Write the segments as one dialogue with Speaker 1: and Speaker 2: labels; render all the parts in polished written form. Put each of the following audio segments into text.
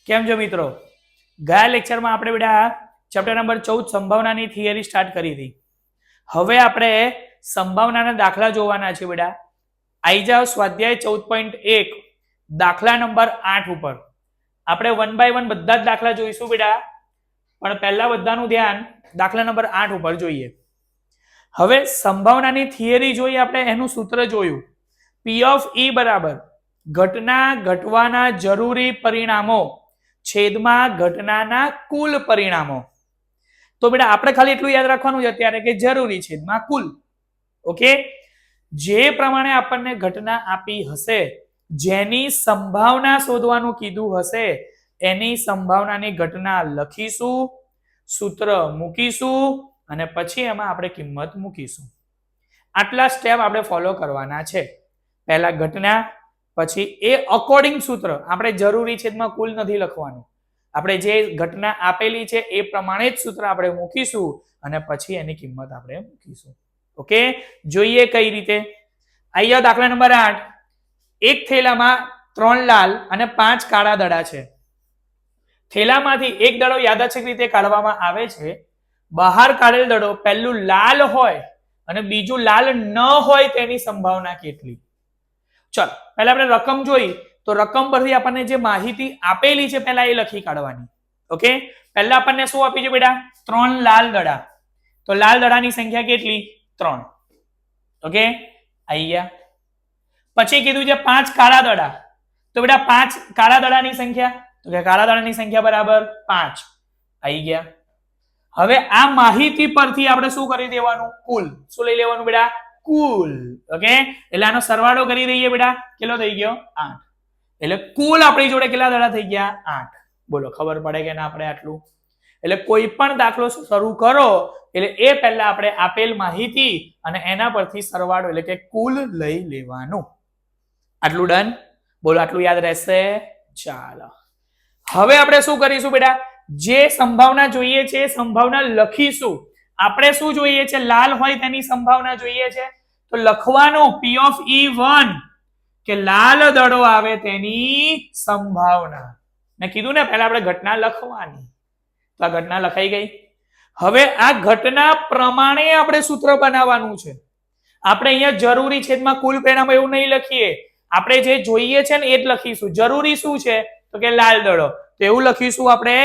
Speaker 1: કેમ છો મિત્રો? ગયા લેક્ચરમાં આપણે બેટા ચેપ્ટર નંબર 14 સંભાવનાની થિયરી સ્ટાર્ટ કરી હતી. હવે આપણે સંભાવનાના દાખલા જોવાના છે બેટા. આવી જાઓ સ્વાધ્યાય 14.1 દાખલા નંબર 8 ઉપર. આપણે 1 by 1 બધા જ દાખલા જોઈશું બેટા, પણ પહેલા બધાનું ધ્યાન દાખલા નંબર 8 ઉપર જોઈએ. હવે સંભાવનાની થિયરી જોઈ આપણે, એનું સૂત્ર જોયું. P of E બરાબર ઘટના ઘટવાના જરૂરી પરિણામો છેદમાં ઘટનાના કુલ પરિણામો. તો બેટા આપણે ખાલી એટલું યાદ રાખવાનું છે અત્યારે કે જરૂરી છેદમાં કુલ. ઓકે, જે પ્રમાણે આપણને ઘટના આપી હશે, જેની સંભાવના શોધવાનું કીધું હશે, એની સંભાવનાની ઘટના લખીશું, સૂત્ર મૂકીશું અને પછી એમાં આપણે કિંમત મૂકીશું. આટલા સ્ટેપ આપણે ફોલો કરવાના છે. પહેલા ઘટના, પછી એ અકોર્ડિંગ સૂત્ર. આપણે જરૂરી છેદમાં કુલ નથી લખવાનું, આપણે જે ઘટના આપેલી છે એ પ્રમાણે જ સૂત્ર આપણે મૂકીશું અને પછી એની કિંમત આપણે મૂકીશું. ઓકે, જોઈએ કઈ રીતે. આવી જાઓ દાખલા નંબર 8. એક થેલામાં 3 લાલ અને 5 કાળા દડા છે. થેલામાંથી એક દડો યાદચ્છિક રીતે કાઢવામાં આવે છે. બહાર કાઢેલ દડો પહેલું લાલ હોય અને બીજું લાલ ન હોય તેની સંભાવના કેટલી? ચલો પહેલા આપણે રકમ જોઈ, તો રકમ પરથી આપણને જે માહિતી આપેલી છે પહેલા એ લખી કાઢવાની. ઓકે, પહેલા આપણને શું આપી છે બેટા? 3 લાલ દડા. તો લાલ દડાની સંખ્યા કેટલી? 3. ઓકે, આવી ગયા. પછી કીધું છે 5 કાળા દડા. તો બેટા 5 કાળા દડાની સંખ્યા, તો કે કાળા દડાની સંખ્યા બરાબર 5. આવી ગયા. હવે આ માહિતી પરથી આપણે શું કરી દેવાનું? કુલ. શું લઈ લેવાનું બેટા? કુલ. ઓકે, એટલે આનો સરવાળો કરી દઈએ બેટા. કેટલો થઈ ગયો? 8. એટલે કુલ આપણી જોડે કેટલા દડા થઈ ગયા? 8. બોલો ખબર પડે કે ના આપણે આટલું? એટલે કોઈ પણ દાખલો શરૂ કરો એટલે એ પહેલા આપણે આપેલ માહિતી અને એના પરથી સરવાળો એટલે કે કુલ લઈ લેવાનું. આટલું ડન? બોલો આટલું યાદ રહેશે? ચાલો, હવે આપણે શું કરીશું બેટા? જે સંભાવના જોઈએ છે સંભાવના લખીશું. આપણે શું જોઈએ છે? લાલ હોય તેની સંભાવના જોઈએ છે, તો લખવાનું P of E1 કે લાલ દડો આવે તેની સંભાવના. મેં કીધું ને પહેલા આપણે ઘટના લખવાની, તો આ ઘટના લખાઈ ગઈ. હવે આ ઘટના પ્રમાણે આપણે સૂત્ર બનાવવાનું છે. આપણે અહીંયા જરૂરી છેદમાં કુલ પરિણામ એવું નહીં લખીએ, આપણે જે જોઈએ છે ને એ જ લખીશું. જરૂરી શું છે? તો કે લાલ દડો. તો એવું લખીશું આપણે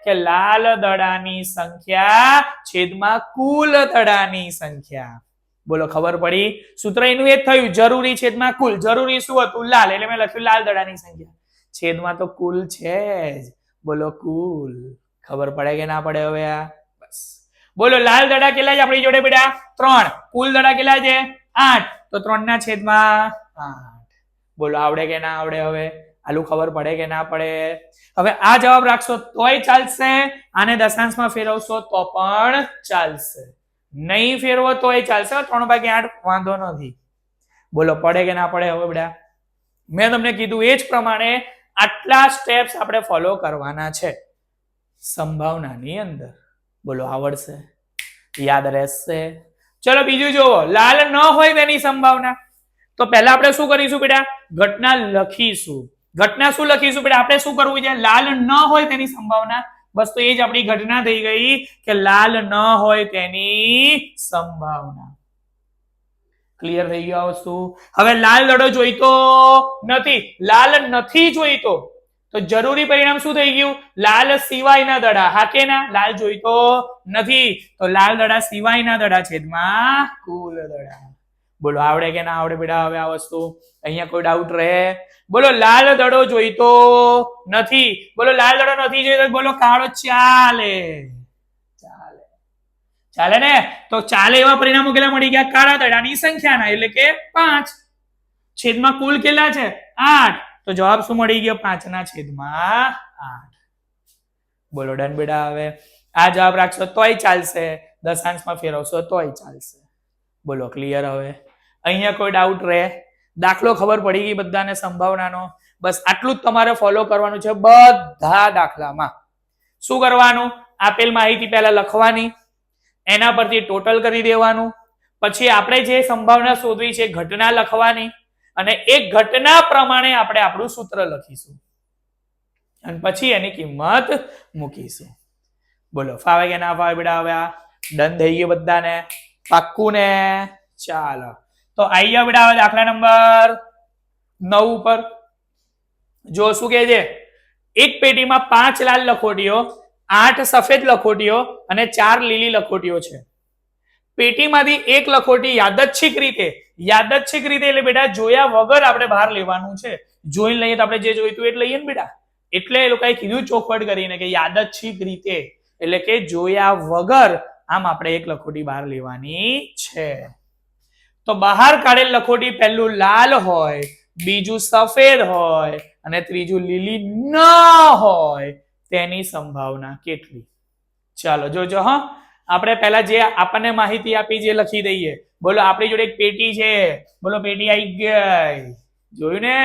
Speaker 1: કે લાલ દડાની સંખ્યા છેદમાં કુલ દડાની સંખ્યા. બોલો ખબર પડી? સૂત્ર એનું એ જ થયું, જરૂરી છેદમાં કુલ. જરૂરી શું હતું? લાલ, એટલે મેં લખ્યું લાલ દડાની સંખ્યા. છેદમાં તો કુલ છે જ. બોલો કુલ. ખબર પડે કે ના પડે હવે? આ બસ. બોલો લાલ દડા કેટલા છે આપણી જોડે બેટા? 3. કુલ દડા કેટલા છે? 8. તો 3 ના છેદમાં 8. બોલો આવડે કે ના આવડે? હવે આલું ખબર પડે કે ના પડે? હવે આ જવાબ રાખશો તોય ચાલશે, આને દશાંશમાં ફેરવશો તો પણ ચાલશે, નહીં ફેરવો તોય ચાલશે. 3/8 વાંધો નથી. બોલો પડે કે ના પડે? હવે બેટા મેં તમને કીધું એ જ પ્રમાણે આટલા સ્ટેપ્સ આપણે ફોલો કરવાના છે સંભાવનાની અંદર. બોલો આવડશે? યાદ રહેશે? ચલો બીજું જોવો. લાલ ન હોય તેની સંભાવના. તો પહેલા આપણે શું કરીશું બેટા? ઘટના લખીશું. ઘટના શું લખીશું બેટા? આપણે શું કરવું છે? લાલ ન હોય તેની સંભાવના. બસ, તો એ જ આપણી ઘટના થઈ ગઈ કે લાલ ન હોય તેની સંભાવના. ક્લિયર થઈ ગયું આ વસ્તુ? હવે લાલ દડો જોઈતો નથી, લાલ નથી જોઈતો, તો જરૂરી પરિણામ શું થઈ ગયું? લાલ સિવાયના દડા. હા કે ના? લાલ જોઈતો નથી, તો લાલ દડા સિવાયના દડા છેદમાં કુલ દડા. બોલો આવડે કે ના આવડે બેટા હવે આ વસ્તુ? અહીંયા કોઈ ડાઉટ રહે? બોલો લાલ દડો જોઈતો નથી. બોલો લાલ દડો નથી જોઈતો. બોલો કાળો ચાલે. ચાલે, ચાલે ને? તો ચાલે એવા પરિણામો કેટલા મળી ગયા? કાળા દડાની સંખ્યાના, એટલે કે 5. છેદમાં કુલ કેટલા છે? 8. તો જવાબ શું મળી ગયો? 5 ના છેદમાં 8. બોલો ડન બેટા? હવે આ જવાબ રાખશો તોય ચાલશે, દશાંશમાં ફેરવશો તોય ચાલશે. બોલો ક્લિયર? હવે અહીંયા કોઈ ડાઉટ રહે? દાખલો ખબર પડી ગઈ બધાને સંભાવનાનો? બસ આટલું જ તમારે ફોલો કરવાનું છે બધા દાખલામાં. શું કરવાનું? આપેલ માહિતી પહેલા લખવાની, એના પરથી ટોટલ કરી દેવાનું, પછી આપણે જે સંભાવના શોધવી છે ઘટના લખવાની અને એ ઘટના પ્રમાણે આપણે આપણું સૂત્ર લખીશું. અને પછી એની કિંમત મૂકીશું. બોલો ફાવે કે ના ફાવે બેટા? હવે આ ડન થઈ ગયું બધાને? પાક્કું ને? ચાલો તો આઈ જાઓ બેટા હવે દાખલા નંબર 9 ઉપર. જો શું કહે છે? એક પેટીમાં 5 લાલ લખોટીઓ, 8 સફેદ લખોટીઓ અને 4 લીલી લખોટીઓ છે. પેટીમાંથી એક લખોટી યાદચ્છિક રીતે એટલે બેટા જોયા વગર આપણે બહાર લેવાનું છે. જોઈને લઈએ તો આપણે જે જોઈતું એટલે લઈએ ને બેટા. એટલે એ લોકોએ કીધું ચોખવટ કરીને કે યાદચ્છિક રીતે એટલે કે જોયા વગર આમ આપણે એક લખોટી બહાર લેવાની છે. તો બહાર કાઢેલ લખોટી પહેલું લાલ હોય, બીજું સફેદ હોય અને ત્રીજું લીલી ન હોય તેની સંભાવના કેટલી? ચાલો જોજો. હા, આપણે પહેલા જે આપણને માહિતી આપી જે લખી દઈએ. બોલો આપણી જોડે એક પેટી છે. બોલો પેટી આવી ગઈ. જોયું ને?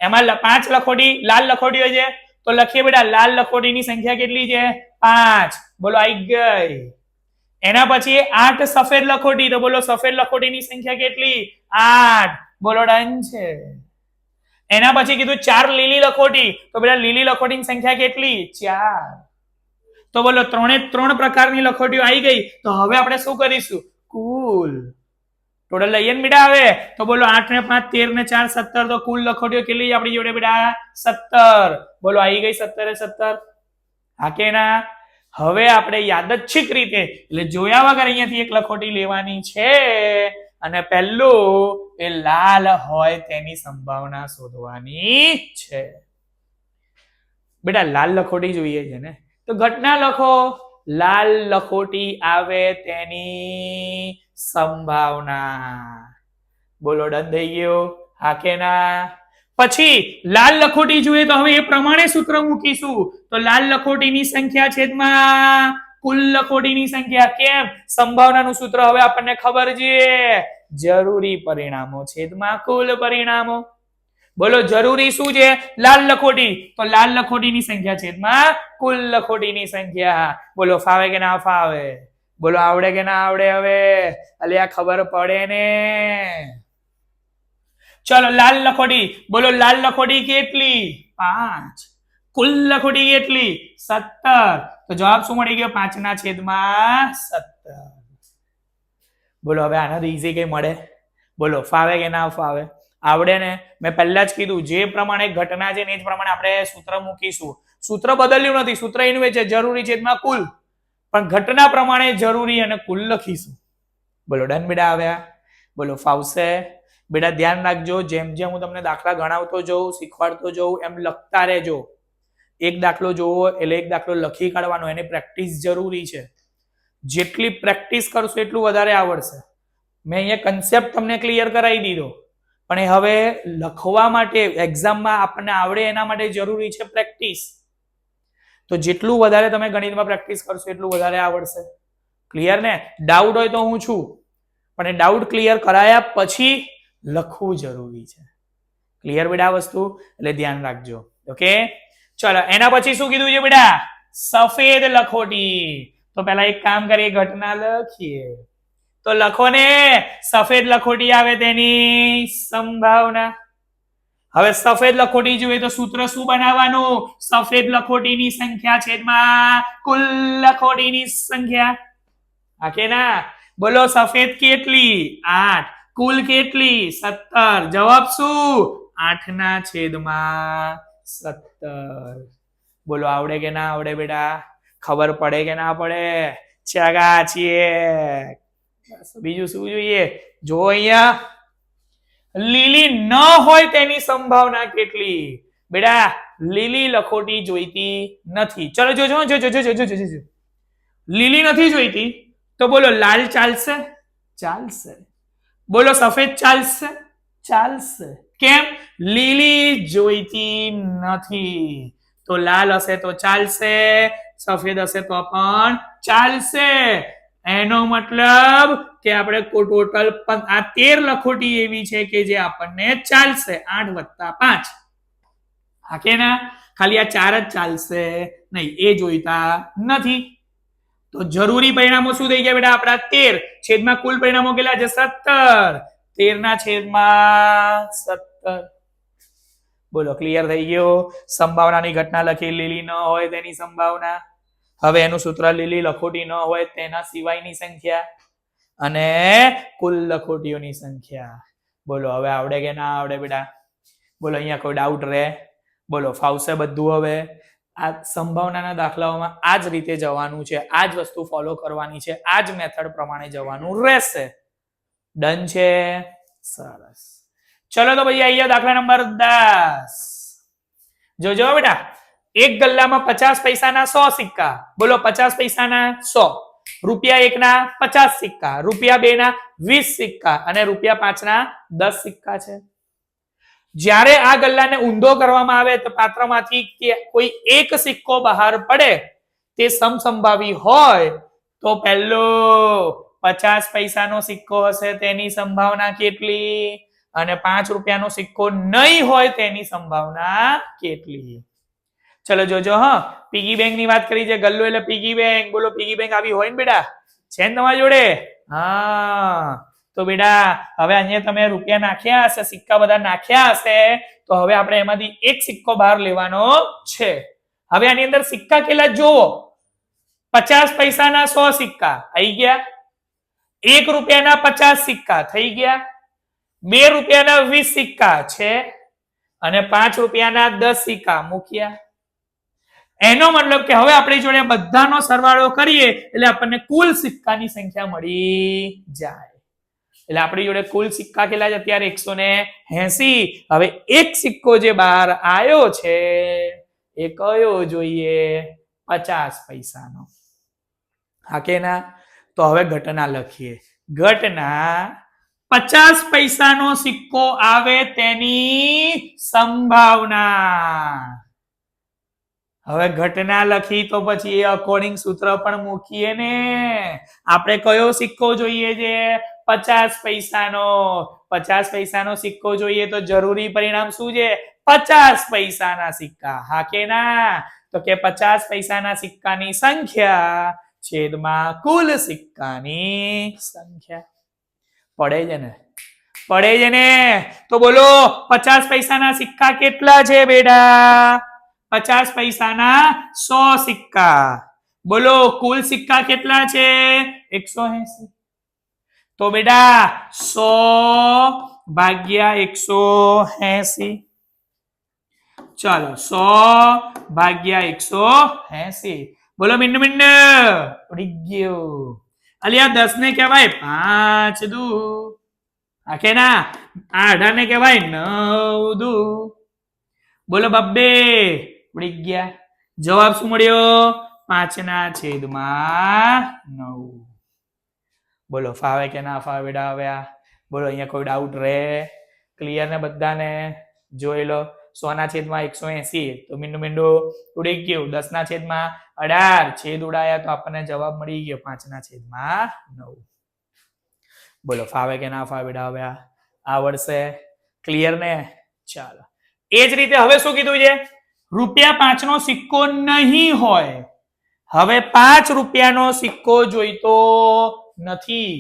Speaker 1: એમાં 5 લખોટી લાલ લખોટીઓ છે. તો લખીએ બેટા લાલ લખોટીની સંખ્યા કેટલી છે? 5. બોલો આવી ગઈ. એના પછી 8 સફેદ લખોટી. તો બોલો સફેદ લખોટીની સંખ્યા કેટલી? 8. બોલો ડન છે. એના પછી કીધું 4 લીલી લખોટી. તો બેટા લીલી લખોટીની સંખ્યા કેટલી? 4. તો બોલો 3 પ્રકારની લખોટીઓ આવી ગઈ. તો હવે આપણે શું કરીશું? કુલ ટોટલ લઈએ ને બેટા હવે. તો બોલો 8 ને 5 13 ને 4 17. તો કુલ લખોટીઓ કેટલી આપણી જોડે બેટા? 17. બોલો આવી ગઈ 17 એ 17. હા કે ના? હવે આપણે યાદચ્છિક રીતે એટલે જોયા વગર અહીંયાથી એક લખોટી લેવાની છે અને પહેલું એ લાલ હોય તેની સંભાવના શોધવાની છે. બેટા લાલ લખોટી જોઈએ છે ને? તો ઘટના લખો. લાલ લખોટી આવે તેની સંભાવના. બોલો ડન થઈ ગયો? હા કે ના? પછી લાલ લખોટી જોઈએ તો હવે એ પ્રમાણે સૂત્ર મૂકીશું. તો લાલ લખોટીની સંખ્યા છેદમાં કુલ લખોટીની સંખ્યા. કેમ? સંભાવનાનું સૂત્ર હવે આપણને ખબર છે. જરૂરી પરિણામો છેદમાં કુલ પરિણામો. બોલો જરૂરી શું છે? લાલ લખોટી. તો લાલ લખોટીની સંખ્યા છેદમાં કુલ લખોટીની સંખ્યા. બોલો ફાવે કે ના ફાવે? બોલો આવડે કે ના આવડે? હવે અલ્યા ખબર પડે ને. ચલો લાલ લખોટી. બોલો લાલ લખોટી કેટલી? 5. કુલ લખોટી કેટલી? 17. તો જવાબ શું મળી ગયો? 5/17. બોલો હવે આનાથી ઈઝી કઈ મળે? બોલો ફાવે કે ના ફાવે? આવડે ને? મેં પહેલા જ કીધું જે પ્રમાણે ઘટના છે ને એ જ પ્રમાણે આપણે સૂત્ર મૂકીશું. સૂત્ર બદલ્યું નથી. સૂત્ર એનું છે જરૂરી છેદમાં કુલ. પણ ઘટના પ્રમાણે જરૂરી અને કુલ લખીશું. બોલો ડન બેટા? આવ્યા? બોલો ફાવશે? બેટા ધ્યાન રાખજો. જેમ જેમ હું તમને દાખલા ગણાવતો જઉં, શીખવાડતો જઉં એમ લખતા રહેજો. એક દાખલો જોવો એટલે એક દાખલો લખી કાઢવાનો. એની પ્રેક્ટિસ જરૂરી છે. જેટલી પ્રેક્ટિસ કરશો એટલું વધારે આવડશે. મેં અહીંયા કન્સેપ્ટ તમને ક્લિયર કરાવી દીધો, પણ એ હવે લખવા માટે એક્ઝામમાં આપણને આવડે એના માટે જરૂરી છે પ્રેક્ટિસ. તો જેટલું વધારે તમે ગણિતમાં પ્રેક્ટિસ કરશો એટલું વધારે આવડશે. ક્લિયર ને? ડાઉટ હોય તો હું છું, પણ એ ડાઉટ ક્લિયર કરાયા પછી લખવું જરૂરી છે. ક્લિયર બેટા વસ્તુ? એટલે ધ્યાન રાખજો. ઓકે ચલો એના પછી શું કીધું છે બેટા? સફેદ લખોટી. તો પેલા એક કામ કરીએ, ઘટના લખીએ. તો લખો ને સફેદ લખોટી આવે તેની સંભાવના. હવે સફેદ લખોટી જોઈએ તો સૂત્ર શું બનાવવાનું? સફેદ લખોટીની સંખ્યા છેદમાં કુલ લખોટીની સંખ્યા. હા કે ના? બોલો સફેદ કેટલી? 8. કુલ કેટલી? 17. જવાબ શું? 8/17. બોલો આવડે કે ના આવડે બેટા? ખબર પડે કે ના પડે? ચગા છીએ. બીજું શું જોઈએ? જો અહીંયા લીલી ન હોય તેની સંભાવના કેટલી? બેટા લીલી લખોટી જોઈતી નથી. ચલો જોજો. લીલી નથી જોઈતી તો બોલો લાલ ચાલશે? ચાલશે. બોલો સફેદ ચાલશે? ચાલશે. કેમ? લીલી જોઈતી નથી. તો લાલ હશે તો ચાલશે, સફેદ હશે તો પણ ચાલશે. એનો મતલબ કે આપણે ટોટલ આ 13 લખોટી એવી છે કે જે આપણને ચાલશે. 8 + 5. હા કે ના? ખાલી આ 4 જ ચાલશે નહીં, એ જોઈતા નથી. તો જરૂરી પરિણામો શું થઈ ગયા બેટા આપણા? 13. છેદમાં કુલ પરિણામો કેટલા છે? 17. 13/17. બોલો ક્લિયર થઈ ગયો? સંભાવનાની ઘટના લખી, લીલી ન હોય તેની સંભાવના. હવે એનું સૂત્ર લીલી લખોટી ન હોય તેના સિવાયની સંખ્યા અને કુલ લખોટીઓની સંખ્યા. બોલો હવે આવડે કે ના આવડે બેટા? બોલો અહીંયા કોઈ ડાઉટ રહે? બોલો ફાવશે બધું? હવે આ સંભાવનાના દાખલાઓમાં આ જ રીતે જવાનું છે, આ જ વસ્તુ ફોલો કરવાની છે, આ જ મેથડ પ્રમાણે જવાનું રહેશે. ડન છે? સરસ. ચલો તો ભાઈ અહીંયા દાખલા નંબર 10 જોજો બેટા. એક ગલ્લામાં 50 પૈસાના 100 સિક્કા. બોલો 50 પૈસાના 100, રૂપિયા 1 ના 50 સિક્કા, રૂપિયા 2 ના 20 સિક્કા અને રૂપિયા 5 ના 10 સિક્કા છે. જ્યારે આ ગલ્લાને ઊંધો કરવામાં આવે તો પાત્રમાંથી કોઈ એક સિક્કો બહાર પડે તે સમસંભાવી હોય તો પહેલો 50 પૈસાનો સિક્કો હશે તેની સંભાવના કેટલી અને 5 રૂપિયાનો સિક્કો નહીં હોય તેની સંભાવના કેટલી? ચલો જોજો. હા, પીગી બેંક ની વાત કરી છે, ગલ્લો એટલે પીગી બેંક. બોલો પીગી બેંક આવી હોય ને બેટા? છે ને તમારી જોડે? હા, તો બેટા હવે અહીંયા તમે રૂપિયા નાખ્યા હશે, સિક્કા બધા નાખ્યા હશે, તો હવે આપણે એમાંથી એક સિક્કો બહાર લેવાનો છે. હવે આની અંદર સિક્કા કેટલા જોવો? 50 પૈસાના 100 સિક્કા આવી ગયા, 1 રૂપિયાના 50 સિક્કા થઈ ગયા, 2 રૂપિયાના 20 સિક્કા છે અને 5 રૂપિયાના 10 સિક્કા મૂક્યા. એનો મતલબ કે હવે આપણી જોડે બધાનો સરવાળો કરીએ એટલે આપણને કુલ સિક્કાની સંખ્યા મળી જાય. એટલે આપણી જોડે કુલ સિક્કા કેટલા છે અત્યારે? 180. હવે એક સિક્કો જે બહાર આવ્યો છે એ કયો જોઈએ? 50 પૈસાનો. હા કે ના? તો હવે ઘટના લખીએ. ઘટના 50 પૈસાનો સિક્કો આવે તેની સંભાવના. હવે ઘટના લખી તો પછી અકોર્ડિંગ સૂત્ર પણ મૂકીએ ને. આપણે કયો સિક્કો જોઈએ છે? 50 પૈસાનો. 50 પૈસાનો સિક્કો જોઈએ તો જરૂરી પરિણામ શું છે? 50 પૈસાના સિક્કા. હા કે ના? તો કે 50 પૈસાના સિક્કાની સંખ્યા છેદમાં કુલ સિક્કાની સંખ્યા. પડે છે ને? પડે છે ને? તો બોલો 50 પૈસાના સિક્કા કેટલા છે બેટા? 50 પૈસાના 100 સિક્કા. બોલો કુલ સિક્કા કેટલા છે? 180. તો બેટા 100 ભાગ્યા 180. ચાલો 100 ભાગ્યા 180. બોલો મિન્નુ મિન્નુ ઉડી ગયો. અલિયા 10 ને કહેવાય 5 દુ. હા કે ના? 18 ને કહેવાય 9 દુ. બોલો બબ્બે ઉડી ગયા. જવાબ શું મળ્યો? 5 ના છેદમાં 9. બોલો ફાવે કે ના ફાવે બેટા? હવે આ બોલો અહીંયા કોઈ ડાઉટ રહે? ક્લિયર ને બધાને? જોઈ લો. 100 ના છેદમાં 180 તો મીંડું મીંડું ઉડી ગયું. 10 ના છેદમાં 18 છેદ ઉડાયા તો આપણને જવાબ મળી ગયો 5 ના છેદમાં 9. બોલો ફાવે કે ના ફાવે બેટા? હવે આવડશે? ક્લિયર ને? ચાલો એ જ રીતે હવે શું કીધું છે? રૂપિયા 5 નો સિક્કો નહીં હોય. હવે 5 રૂપિયાનો સિક્કો જોઈતો નથી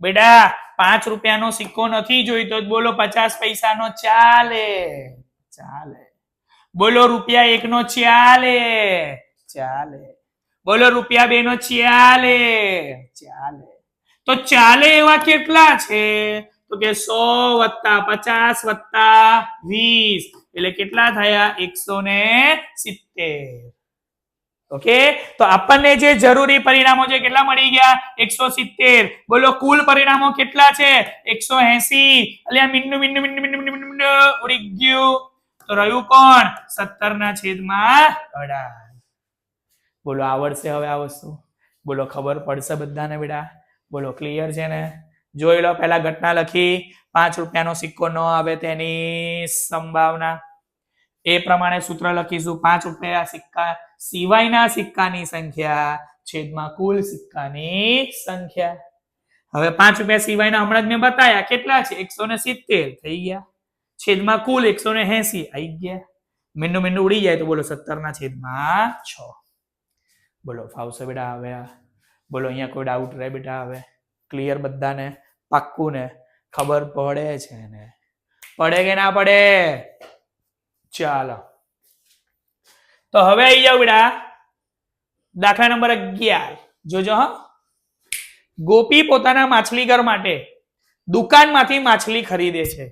Speaker 1: બેટા. 5 રૂપિયાનો સિક્કો નથી જોઈતો. બોલો 50 પૈસાનો ચાલે? ચાલે. બોલો રૂપિયા 1 નો ચાલે? ચાલે. બોલો રૂપિયા 2 નો ચાલે? ચાલે. તો ચાલે એવા કેટલા છે? તો કે 100 + 50 + 20 એટલે કેટલા થયા? 170. ઓકે, તો આપણને જે જરૂરી પરિણામો છે કેટલા મળી ગયા? 170. બોલો કુલ પરિણામો કેટલા છે? 180. અલ્યા મિન્નુ મિન્નુ મિન્નુ મિન્નુ મિન્નુ ઉડી ગયું. તો રહ્યું કોણ? 17 ના છેદમાં 18. બોલો આવડશે હવે આ વસ્તુ? બોલો ખબર પડશે બધાને બેટા? બોલો ક્લિયર છે ને? જોઈ લો. પહેલા ઘટના લખી. 5 રૂપિયાનો સિક્કો ન આવે તેની સંભાવના. એ પ્રમાણે સૂત્ર લખીશું. 5 રૂપિયા સિક્કા સિવાયના સિક્કાની સંખ્યા છેદમાં કુલ સિક્કાની સંખ્યા. હવે 5 રૂપિયા સિવાયના હમણાં જ મેં બતાયા કેટલા છે? 170 થઈ ગયા. છેદમાં કુલ 180 આવી ગયા. મીંડું મીંડું ઉડી જાય તો બોલો 17 ના છેદમાં 6. બોલો ફાવશે બેટા? હવે બોલો અહીંયા કોઈ ડાઉટ રહે બેટા? હવે ક્લિયર બધાને? પાક્કું ને? ખબર પડે છે ને? પડે કે ના પડે? ચાલો તો હવે આવી જાવ બેટા દાખલા નંબર 11 જોજો હા. ગોપી પોતાના માછલીઘર માટે દુકાનમાંથી માછલી ખરીદે છે.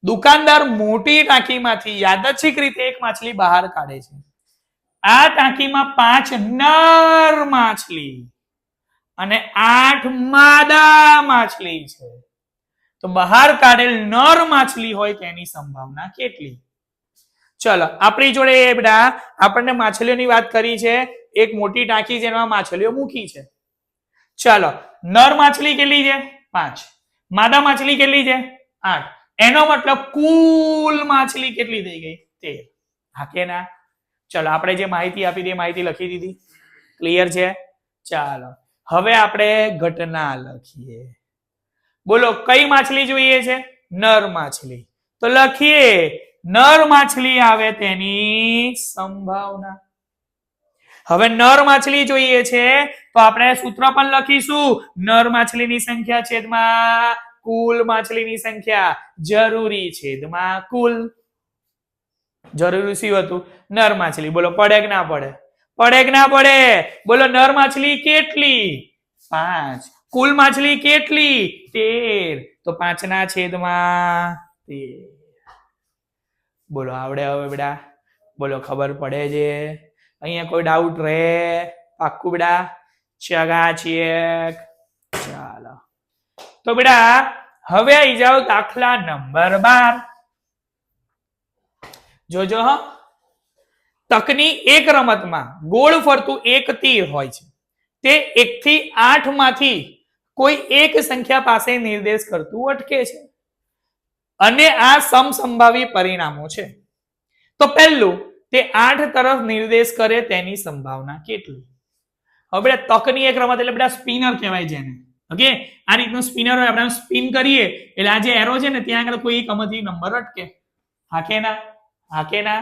Speaker 1: દુકાનદાર મોટી ટાંકીમાંથી યાદચ્છિક રીતે એક માછલી બહાર કાઢે છે. આ ટાંકીમાં 5 નર માછલી અને 8 માદા માછલી છે. તો બહાર કાઢેલ નર માછલી હોય તેની સંભાવના કેટલી? ચલો આપણી જોડે બેટા આપણને માછલીઓની વાત કરી છે. એક મોટી ટાંકી જેમાં માછલીઓ મૂકી છે. ચાલો નર માછલી કેટલી છે? 5. માદા માછલી કેટલી છે? 8. એનો મતલબ કુલ માછલી કેટલી થઈ ગઈ? 13. હા કે ના? ચલો આપણે જે માહિતી આપી દે માહિતી લખી દીધી. ક્લિયર છે? ચાલો હવે આપણે ઘટના લખીએ. બોલો કઈ માછલી જોઈએ છે? નર માછલી. તો લખીએ નર માછલી આવે તેની સંભાવના. હવે નર માછલી જોઈએ છે તો આપણે સૂત્ર પણ લખીશું. નર માછલીની સંખ્યા છેદમાં કુલ માછલીની સંખ્યા જરૂરી છેદમાં કુલ. જરૂરી શું હતું? નર માછલી. બોલો પડે કે ના પડે? પડે કે ના પડે? બોલો નર માછલી કેટલી? 5. કુલ માછલી કેટલી? 13. તો 5 ના છેદમાં 13. બોલો આવડે હવે બેટા? બોલો ખબર પડે છે? અહીંયા કોઈ ડાઉટ રહે? પાક્કું બેટા? ચકાચક. ચાલો તો બેટા હવે આવી જાઓ દાખલા નંબર 12. જોજો હ. તકની એક રમતમાં ગોળ ફરતું એક તીર હોય છે. તે 1 થી 8 માંથી કોઈ એક સંખ્યા પાસે નિર્દેશ કરતું અટકે છે અને આ સમસંભાવી પરિણામો છે. તો પહેલું તે 8 તરફ નિર્દેશ કરે તેની સંભાવના કેટલી? હવે બેટા તકની એક રમત એટલે બેટા સ્પિનર કહેવાય છે એને. ઓકે આ રીતનું સ્પિનર હોય આપણે સ્પિન કરીએ એટલે આ જે એરો છે ને ત્યાં આગળ કોઈ એક આમાંથી નંબર અટકે. હા કે ના? હા કે ના?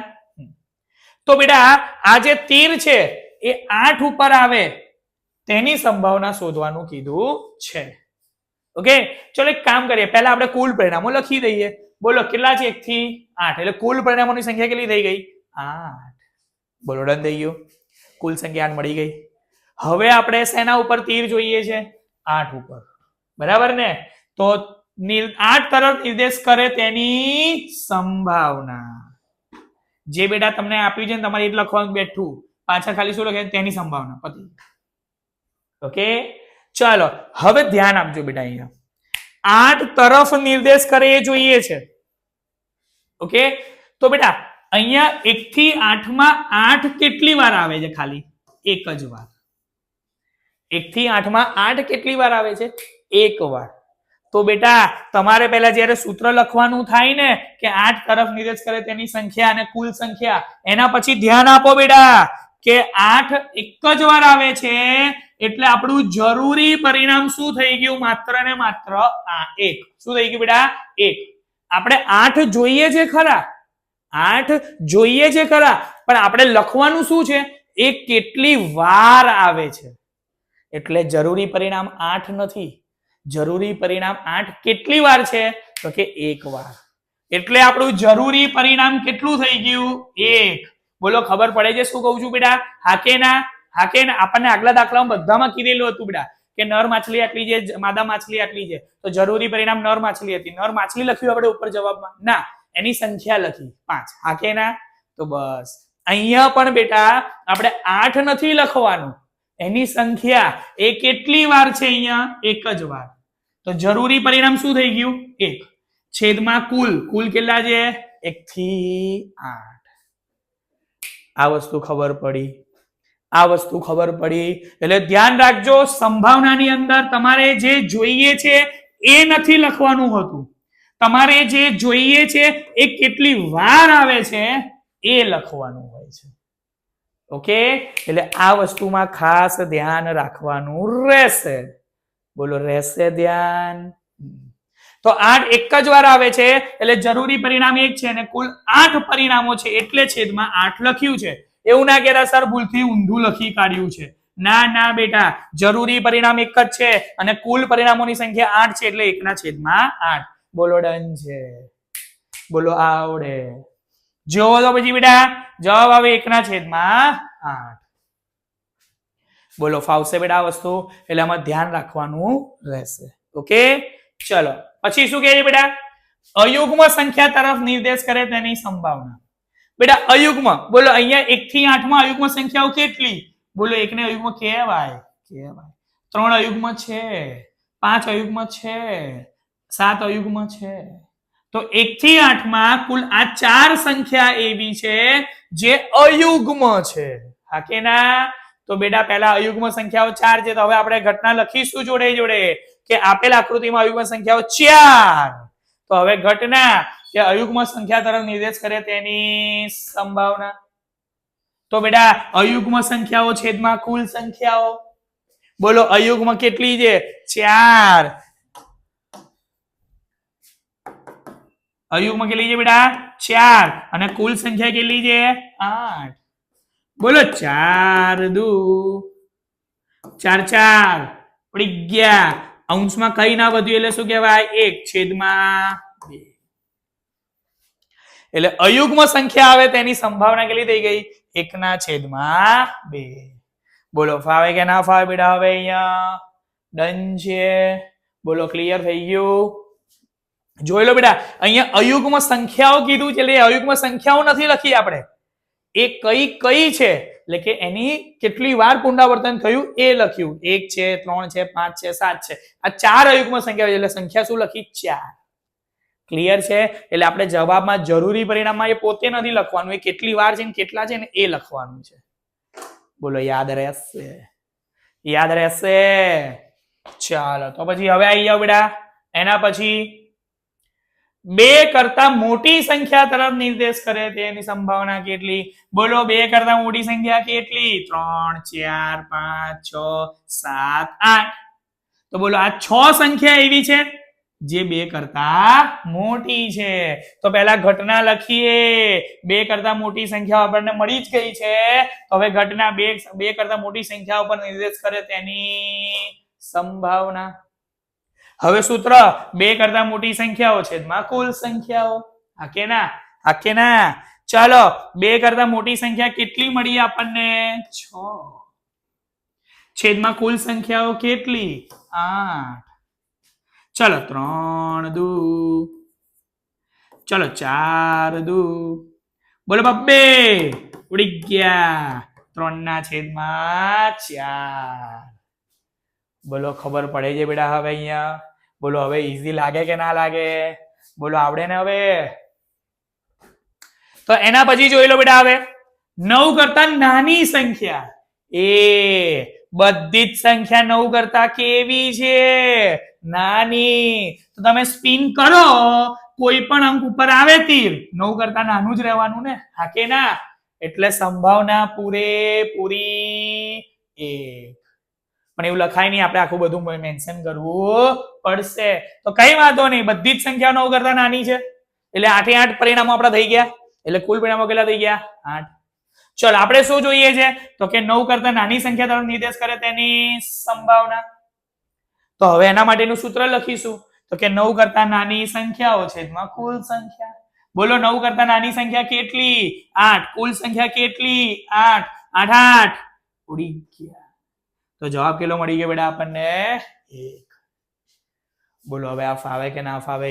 Speaker 1: તો બેટા આ જે તીર છે એ 8 ઉપર આવે તેની સંભાવના શોધવાનું કીધું છે. ઓકે ચલો એક કામ કરીએ પહેલા આપણે કુલ પરિણામો લખી દઈએ. બોલો કેટલા છે? 1 થી 8 એટલે કુલ પરિણામોની સંખ્યા કેટલી થઈ ગઈ? 8. બોલો ડન થઈ ગયું. કુલ સંખ્યા 8 મળી ગઈ. હવે આપણે શેના ઉપર તીર જોઈએ છે? 8 ઉપર. બરાબર ને? તો 8 તરફ નિર્દેશ કરે તેની સંભાવના. જે બેટા તમને આપ્યું છે ને તમારે એટલે લખવાનું બેઠું પાછળ ખાલી શું લખે? તેની સંભાવના. પતિ. ઓકે ચાલો હવે ધ્યાન આપજો બેટા. અહીંયા 8 તરફ નિર્દેશ કરે એ જોઈએ છે. ઓકે તો બેટા અહીંયા 1 થી 8 માં 8 કેટલી વાર આવે છે? ખાલી એક જ વાર. 1 થી 8 માં 8 કેટલી વાર આવે છે? એક વાર. તો બેટા તમારે પહેલા જ્યારે સૂત્ર લખવાનું થાય ને કે 8 તરફ નિર્દેશ કરે તેની સંખ્યા અને કુલ સંખ્યા એના પછી ધ્યાન આપો બેટા કે 8 એક જ વાર આવે છે એટલે આપણું જરૂરી પરિણામ શું થઈ ગયું? માત્ર ને માત્ર 1. શું થઈ ગયું બેટા? 1. આપણે 8 જોઈએ છે ખરા, 8 જોઈએ છે ખરા, પણ આપણે લખવાનું શું છે? એ કેટલી વાર આવે છે. એટલે જરૂરી પરિણામ 8 નથી. જરૂરી પરિણામ 8 કેટલી વાર છે? તો કે 1 વાર. એટલે આપણું જરૂરી પરિણામ કેટલું થઈ ગયું? 1. બોલો ખબર પડે છે શું કહું છું બેટા? હા કે ના? હા કે ના? આપણને આગલા દાખલામાં બધામાં કીધેલું હતું બેટા કે નર માછલી આટલી છે, માદા માછલી આટલી છે. તો જરૂરી પરિણામ નર માછલી હતી. નર માછલી લખ્યું આપણે ઉપર જવાબમાં? ના, એની સંખ્યા લખી 5. હા કે ના? તો બસ અહીંયા પણ બેટા આપણે 8 નથી લખવાનું, એની સંખ્યા એ કેટલી વાર છે? અહીંયા એક જ વાર. તો જરૂરી પરિણામ શું થઈ ગયું? 1 છેદમાં કુલ. કુલ કેટલા છે? 1 થી 8. આ વસ્તુ ખબર પડી? આ વસ્તુ ખબર પડી? એટલે ધ્યાન રાખજો સંભાવનાની અંદર તમારે જે જોઈએ છે એ નથી લખવાનું હોતું. તમારે જે જોઈએ છે એ કેટલી વાર આવે છે એ લખવાનું હોય છે. ઓકે એટલે આ વસ્તુમાં ખાસ ધ્યાન રાખવાનું રહેશે. બોલો રહેશે ધ્યાન? તો 8 એક જ વાર આવે છે એટલે જરૂરી પરિણામ 1 છે અને કુલ 8 પરિણામો છે એટલે છેદમાં 8 લખ્યું છે. એવું ના કહેતા સર ભૂલથી ઊંધું લખી કાઢ્યું છે. ના ના બેટા જરૂરી પરિણામ 1 જ છે અને કુલ પરિણામોની સંખ્યા 8 છે એટલે 1 ના છેદમાં 8. બોલો ડન છે? બોલો આવડે? જોવો તો પછી બેટા જવાબ આવે 1/8. બોલો ફાવશે બેટા આ વસ્તુ? એટલે આમાં ધ્યાન રાખવાનું રહેશે. ઓકે ચલો પછી શું કહે છે બેટા? અયુગ્મ સંખ્યા તરફ નિર્દેશ કરે તેની સંભાવના. બેટા અયુગ્મ બોલો અહીંયા 1 થી 8 માં અયુગ્મ સંખ્યાઓ કેટલી? બોલો 1 ને અયુગ્મ કહેવાય. 3 અયુગ્મ છે, 5 અયુગ્મ છે, 7 અયુગ્મ છે. તો 1 થી 8 માં કુલ આ 4 સંખ્યા એવી છે જે અયુગ્મ છે. હા કે ના? તો બેટા પહેલા અયુગ્મ સંખ્યાઓ 4 છે, તો હવે આપણે ઘટના લખીશું જોડે જોડે કે આપેલ આકૃતિમાં અયુગ્મ સંખ્યાઓ 4. તો હવે ઘટના કે અયુગ્મ સંખ્યા તરફ નિર્દેશ કરે તેની સંભાવના. તો બેટા અયુગ્મ સંખ્યાઓ છેદમાં કુલ સંખ્યાઓ. બોલો અયુગ્મ કેટલી છે? 4. અયુગ્મ કેટલી છે બેટા? 4 અને કુલ સંખ્યા કેટલી છે? 8. બોલો 4 દુ 4 4 પડી ગયા. અંશમાં કઈ ના વધ્યું એટલે શું કહેવાય? 1/2. એટલે અયુગ્મ સંખ્યા આવે તેની સંભાવના કેટલી થઈ ગઈ? 1/2. બોલો ફાવે કે ના ફાવે બેટા? હવે અહીંયા ડન છે. બોલો ક્લિયર થઈ ગયું? જોઈ લો બેટા અહીંયા અયુગ્મ સંખ્યાઓ કીધું છે એટલે અયુગ્મ સંખ્યાઓ નથી લખી આપણે. એ કઈ છે એટલે કે એની કેટલી વાર પુનરાવર્તન થયું એ લખ્યું. 1 છે, 3 છે, 5 છે, 7 છે. આ 4 અયુગ્મ સંખ્યા એટલે સંખ્યા શું લખી? 4. ક્લિયર છે? એટલે આપણે જવાબમાં જરૂરી પરિણામમાં એ પોતે નથી લખવાનું, એ કેટલી વાર છે ને કેટલા છે ને એ લખવાનું છે. બોલો યાદ રહેશે? યાદ રહેશે? ચાલો તો પછી હવે આવી જાવ બેટા. એના પછી 2 કરતા મોટી સંખ્યા તરફ નિર્દેશ કરે તેની સંભાવના કેટલી? બોલો 2 કરતા મોટી સંખ્યા કેટલી? 3 4 5 6 7 8. તો બોલો આ 6 સંખ્યા એવી છે જે 2 કરતા મોટી છે. તો પહેલા ઘટના લખીએ. 2 કરતા મોટી સંખ્યા આપણને મળી જ ગઈ છે. તો હવે ઘટના 2 કરતા મોટી સંખ્યા ઉપર નિર્દેશ કરે તેની સંભાવના. હવે સૂત્ર 2 કરતા મોટી સંખ્યાઓ છેદમાં કુલ સંખ્યાઓ. હા કે ના? હા કે ના? ચાલો 2 કરતા મોટી સંખ્યા કેટલી મળી આપણને? 6. છેદમાં કુલ સંખ્યાઓ કેટલી? 8. ચલો 3 દુ ચલો 4 દુ બોલો બબ્બે ઉડી ગયા. 3/4. બોલો ખબર પડે છે બેટા હવે અહીંયા? બોલો હવે ઈઝી લાગે કે ના લાગે? બોલો આવડે ને હવે? તો એના પછી જોઈ લો બેટા હવે 9 કરતા નાની સંખ્યા. એ બધી જ સંખ્યા 9 કરતા કેવી છે? નાની. તો તમે સ્પિન કરો, કોઈ પણ અંક ઉપર આવે તીર 9 કરતા નાનું જ રહેવાનું ને? હા કે ના? એટલે સંભાવના પૂરેપૂરી 1. પણ એવું લખાય નહીં, આપણે આખું બધું મેન્શન કરવું પડશે. તો કઈ વાંધો નહીં, બધી જ સંખ્યા 9 કરતા નાની છે એટલે 8 8 પરિણામો આપણા થઈ ગયા. એટલે કુલ પરિણામો કેટલા થઈ ગયા? 8. ચલો આપણે શું જોઈએ છે? તો કે 9 કરતા નાની સંખ્યા તરફ નિર્દેશ કરે તેની સંભાવના. તો હવે એના માટેનું સૂત્ર લખીશું. તો કે 9 કરતા નાની સંખ્યાઓ છેદમાં કુલ સંખ્યા. બોલો 9 કરતા નાની સંખ્યા કેટલી? 8. કુલ સંખ્યા કેટલી? 8. 8 8 ઉડી ગયા. તો જવાબ કેટલો મળી ગયો બેટા આપણને? 1. બોલો હવે આ ફાવે કે ના ફાવે?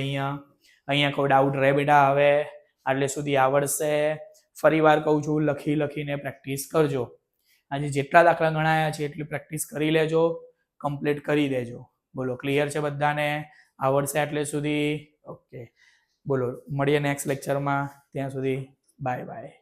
Speaker 1: અહીંયા કોઈ ડાઉટ રહે બેટા? હવે આટલે સુધી આવડશે? ફરી વાર કહું છું, લખીને પ્રેક્ટિસ કરજો. આજે જેટલા દાખલા ગણાયા છે એટલી પ્રેક્ટિસ કરી લેજો, કમ્પ્લીટ કરી દેજો. બોલો ક્લિયર છે બધાને? આવડશે આટલે સુધી? ઓકે બોલો મળીએ નેક્સ્ટ લેક્ચરમાં. ત્યાં સુધી બાય બાય.